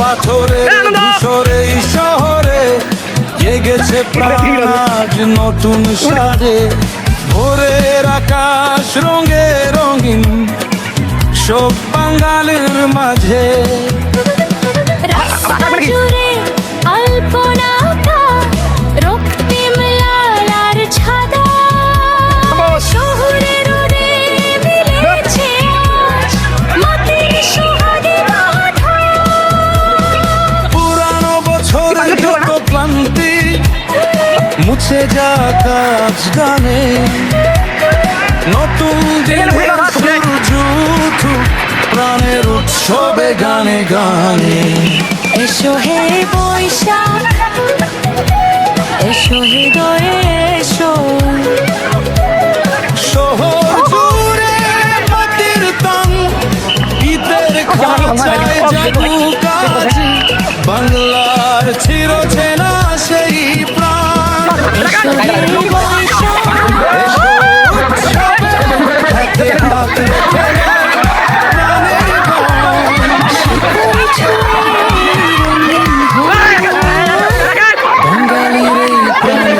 পাথরের ধূসরে শহরে জেগেছে প্রাণ আজ নতুন সাজে। ভোরের আকাশ রঙে রঙিন সব বাঙালির মাঝে। মুছে যা কাজ গানে নতুন দিনের সূর্য উঠু প্রাণের উৎসবে গানে গানে। এসো হে বৈশাখ এসো হৃদয়ে এসো। শহর জুড়ে মাটির টান ঈদের খাঁচায় জাগুক আজ বাংলার চিরচেনা সেই প্রাণ। এসো হে বৈশাখ এসো উৎসবে হাতে হাত রেখে প্রাণের গান। বাঙালির এই প্রাণের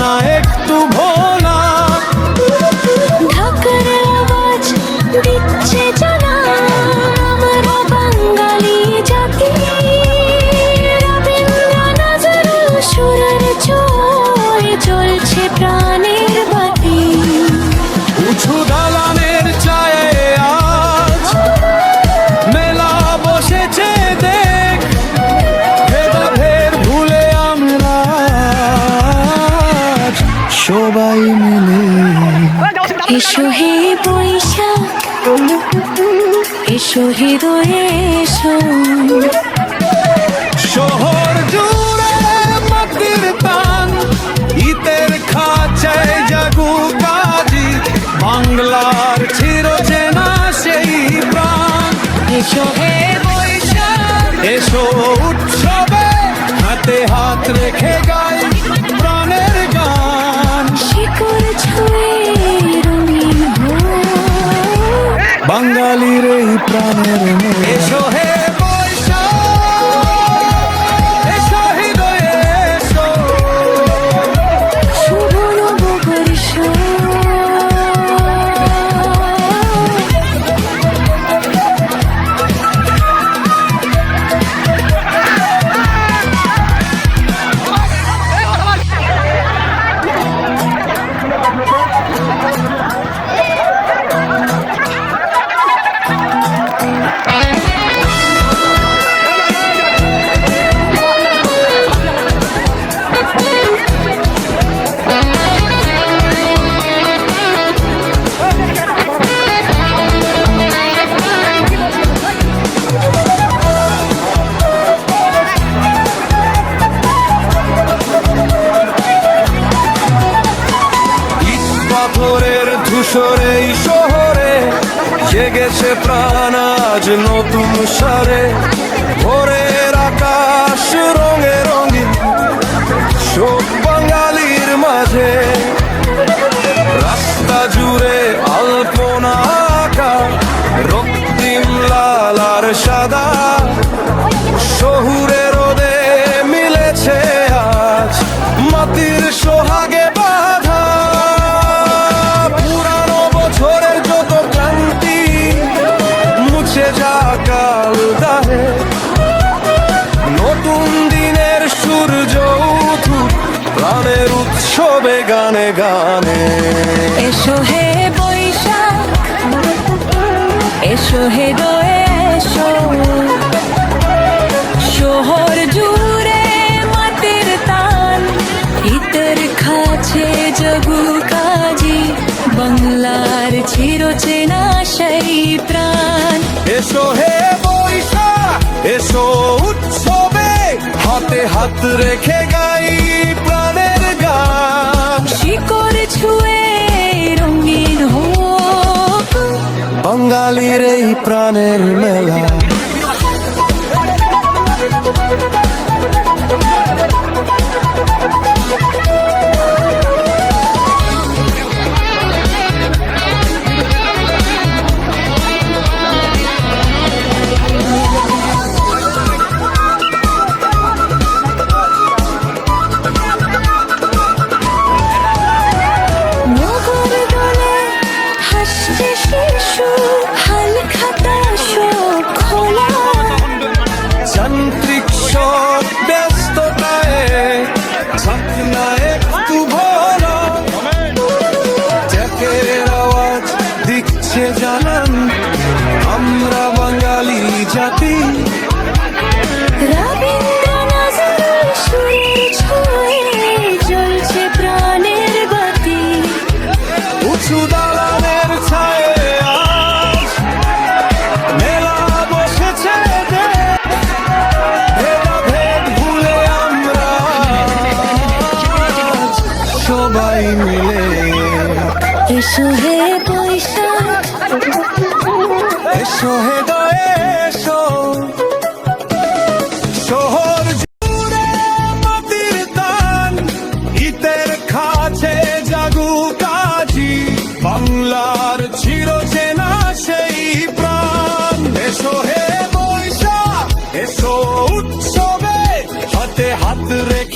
না একটু ভোলা ঢাকার আওয়াজ দিচ্ছে জানা আমরা বাঙালি জাতি। রবীন্দ্র নজরুল সুরের ছোঁয়ায় জ্বলছে প্রাণের বাতি। উঁচু দালানের চায়ে আজ মেলা বসেছে দেখ ভেদাভেদ ভুলে আমরা সবাই মিলে। এসো হে বৈশাখ এসো হৃদয়ে এসো। শহর জুড়ে মাটির টান ঈদের খাঁচায় জাগুক আজ বাংলার চিরচেনা সেই প্রাণ। এসো হে বৈশাখ এসো উৎসবে হাতে হাত রেখে গাই প্রাণের গান। শিকড় ছুঁয়ে রঙিন হোক বাঙালির এই প্রাণের মন। এসো হে বৈশাখ এসো হৃদয়ে এসো। শুভ নববর্ষ। পাথরের ধূসরে শহরে জেগেছে প্রাণ আজ নতুন সারে। ভোরের আকাশ রঙে রঙিন সব বাঙালির মাঝে। রাস্তা জুড়ে আলপনা আঁকা রক্তিম লাল আর সাদা। শহুরে রোদে মিলেছে আজ মাটির সোহাগে বাঁধা। পুরানো বছরের যত ক্লান্তি মুছে যা কাল দাহে। নতুন দিনের সূর্য উঠুক প্রাণের উৎসবে গানে গানে। এসো হে বৈশাখ এসো হৃদয়ে এসো। শহর জুড়ে মাটির টান ঈদের খাঁচে জাগুক আজ বাংলার হাত রেখে গাই প্রাণের গান। শিকড় ছুঁয়ে রঙিন হোক বাঙালির এই প্রাণের মেলা। নগর দোলে হাসছে শিশু হাল খাতা সব খোলা যান্ত্রিক সব ব্যস্ততায় ঝাঁকনা একটু ভরা। জ্যাকের আওয়াজ দিচ্ছে জানান আমরা বাঙালি জাতি। রবীন্দ্র নজরুল সুরের ছুঁয়ে জ্বলছে প্রাণের বাতি উঁচু দালানের ছায়ে আজ মেলা বসেছে দেশ। ভেদাভেদ ভুলে আমরা আজ সবাই মিলে এসো হে বৈশাখ এসো হে দয়ে এসো। শহর জুড়ে মাটির টান ইতের খাছে জাগুক আজি বাংলার চিরচেনা সেই প্রাণ। এসো হে বৈশাখ এসো উৎসবে হাতে হাত রেখে